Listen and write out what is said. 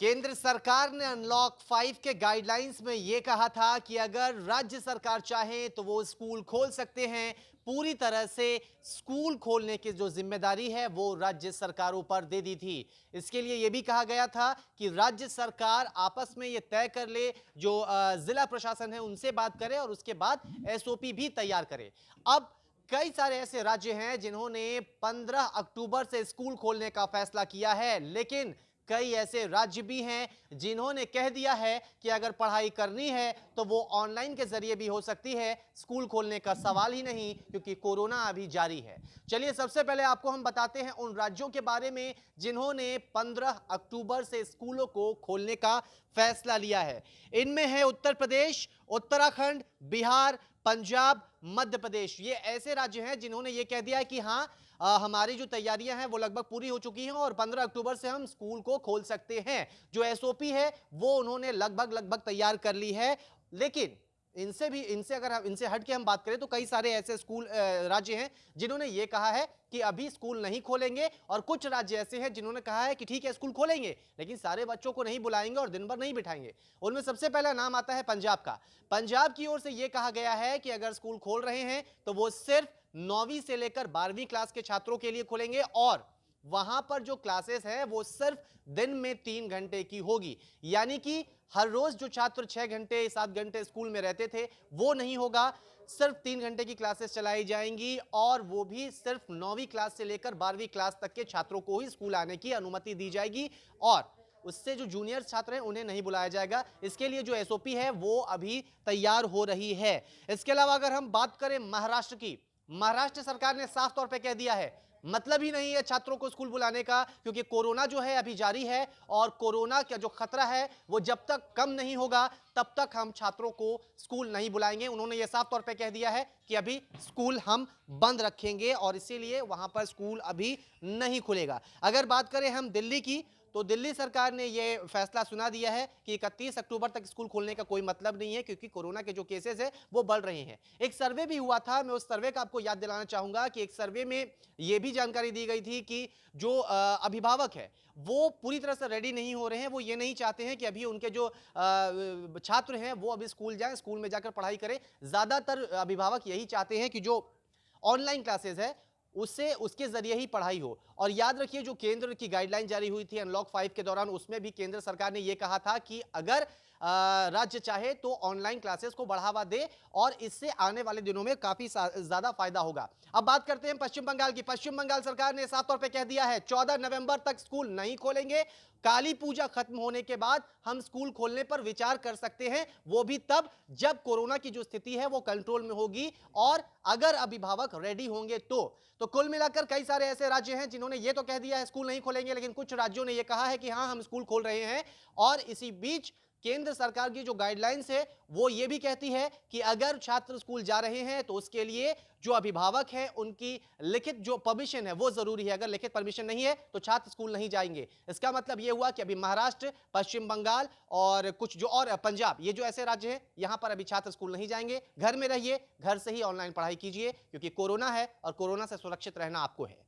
केंद्र सरकार ने अनलॉक 5 के गाइडलाइंस में यह कहा था कि अगर राज्य सरकार चाहे तो वो स्कूल खोल सकते हैं। पूरी तरह से स्कूल खोलने की जो जिम्मेदारी है वो राज्य सरकारों पर दे दी थी। इसके लिए यह भी कहा गया था कि राज्य सरकार आपस में यह तय कर ले, जो जिला प्रशासन है उनसे बात करे और उसके बाद एसओपी भी तैयार करे। अब कई सारे ऐसे राज्य हैं जिन्होंने 15 अक्टूबर से स्कूल खोलने का फैसला किया है, लेकिन कई ऐसे राज्य भी हैं जिन्होंने कह दिया है कि अगर पढ़ाई करनी है तो वो ऑनलाइन के जरिए भी हो सकती है। स्कूल खोलने का सवाल ही नहीं, क्योंकि कोरोना अभी जारी है। चलिए सबसे पहले आपको हम बताते हैं उन राज्यों के बारे में जिन्होंने 15 अक्टूबर से स्कूलों को खोलने का फैसला लिया है। इनमें है उत्तर प्रदेश, उत्तराखंड, बिहार, पंजाब, मध्य प्रदेश। ये ऐसे राज्य हैं जिन्होंने ये कह दिया है कि हाँ, हमारी जो तैयारियां हैं वो लगभग पूरी हो चुकी हैं और 15 अक्टूबर से हम स्कूल को खोल सकते हैं। जो एसओपी है वो उन्होंने लगभग तैयार कर ली है। लेकिन इनसे अगर हम इनसे हट के हम बात करें तो कई सारे ऐसे स्कूल राज्य हैं जिन्होंने ये कहा है कि अभी स्कूल नहीं खोलेंगे, और कुछ राज्य ऐसे हैं जिन्होंने कहा है कि ठीक है स्कूल खोलेंगे लेकिन सारे बच्चों को नहीं बुलाएंगे और दिन भर नहीं बिठाएंगे। उनमें सबसे पहला नाम आता है पंजाब का। पंजाब की ओर से यह कहा गया है कि अगर स्कूल खोल रहे हैं तो वो सिर्फ 9वीं से लेकर 12वीं क्लास के छात्रों के लिए खोलेंगे, और वहां पर जो क्लासेस है वो सिर्फ दिन में 3 घंटे की होगी। यानी कि हर रोज जो छात्र 6 घंटे 7 घंटे स्कूल में रहते थे वो नहीं होगा, सिर्फ 3 घंटे की क्लासेस चलाई जाएंगी, और वो भी सिर्फ 9वीं क्लास से लेकर 12वीं क्लास तक के छात्रों को ही स्कूल आने की अनुमति दी जाएगी, और उससे जो जूनियर छात्र हैं उन्हें नहीं बुलाया जाएगा। इसके लिए जो एसओपी है वो अभी तैयार हो रही है। इसके अलावा अगर हम बात करें महाराष्ट्र की, महाराष्ट्र सरकार ने साफ तौर पे कह दिया है मतलब ही नहीं है छात्रों को स्कूल बुलाने का, क्योंकि कोरोना जो है अभी जारी है और कोरोना का जो खतरा है वो जब तक कम नहीं होगा तब तक हम छात्रों को स्कूल नहीं बुलाएंगे। उन्होंने ये साफ तौर पे कह दिया है कि अभी स्कूल हम बंद रखेंगे और इसीलिए वहां पर स्कूल अभी नहीं खुलेगा। अगर बात करें हम दिल्ली की, तो दिल्ली सरकार ने यह फैसला सुना दिया है कि 31 अक्टूबर तक स्कूल खोलने का कोई मतलब नहीं है, क्योंकि कोरोना के जो केसेस है वो बढ़ रहे हैं। एक सर्वे भी हुआ था, मैं उस सर्वे का आपको याद दिलाना चाहूंगा कि एक सर्वे में यह भी जानकारी दी गई थी कि जो अभिभावक है वो पूरी तरह से रेडी नहीं हो रहे हैं। वो ये नहीं चाहते हैं कि अभी उनके जो छात्र हैं वो अभी स्कूल जाएं, स्कूल में जाकर पढ़ाई करें। ज्यादातर अभिभावक यही चाहते हैं कि जो ऑनलाइन क्लासेस है उससे उसके जरिए ही पढ़ाई हो। और याद रखिए जो केंद्र की गाइडलाइन जारी हुई थी अनलॉक 5 के दौरान, उसमें भी केंद्र सरकार ने यह कहा था कि अगर राज्य चाहे तो ऑनलाइन क्लासेस को बढ़ावा दे और इससे आने वाले दिनों में काफी ज्यादा फायदा होगा। अब बात करते हैं पश्चिम बंगाल की। पश्चिम बंगाल सरकार ने साफ तौर पे कह दिया है 14 नवंबर तक स्कूल नहीं खोलेंगे। काली पूजा खत्म होने के बाद हम स्कूल खोलने पर विचार कर सकते हैं, वो भी तब जब कोरोना की जो स्थिति है वो कंट्रोल में होगी और अगर अभिभावक रेडी होंगे तो कुल मिलाकर कई सारे ऐसे राज्य हैं जिन्होंने ये तो कह दिया है स्कूल नहीं खोलेंगे, लेकिन कुछ राज्यों ने ये कहा है कि हां हम स्कूल खोल रहे हैं। और इसी बीच केंद्र सरकार की जो गाइडलाइंस है वो ये भी कहती है कि अगर छात्र स्कूल जा रहे हैं तो उसके लिए जो अभिभावक हैं उनकी लिखित जो परमिशन है वो जरूरी है। अगर लिखित परमिशन नहीं है तो छात्र स्कूल नहीं जाएंगे। इसका मतलब ये हुआ कि अभी महाराष्ट्र, पश्चिम बंगाल और कुछ जो और पंजाब, ये जो ऐसे राज्य हैं यहां पर अभी छात्र स्कूल नहीं जाएंगे। घर में रहिए, घर से ही ऑनलाइन पढ़ाई कीजिए, क्योंकि कोरोना है और कोरोना से सुरक्षित रहना आपको है।